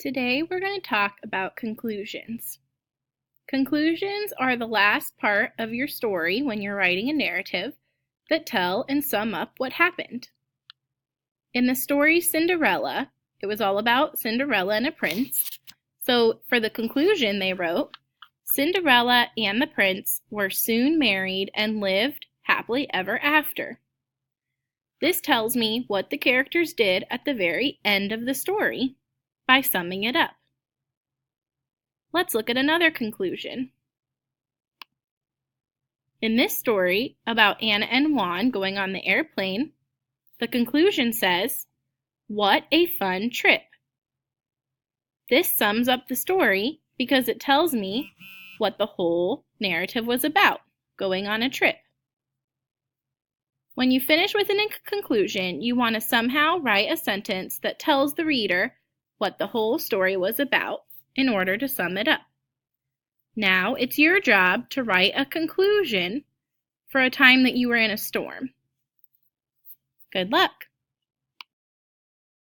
Today we're going to talk about conclusions. Conclusions are the last part of your story when you're writing a narrative that tell and sum up what happened. In the story Cinderella, it was all about Cinderella and a prince. So for the conclusion they wrote, Cinderella and the prince were soon married and lived happily ever after. This tells me what the characters did at the very end of the story by summing it up. Let's look at another conclusion. In this story about Anna and Juan going on the airplane, the conclusion says, "What a fun trip." This sums up the story because it tells me what the whole narrative was about, going on a trip. When you finish with a conclusion, you want to somehow write a sentence that tells the reader what the whole story was about in order to sum it up. Now it's your job to write a conclusion for a time that you were in a storm. Good luck!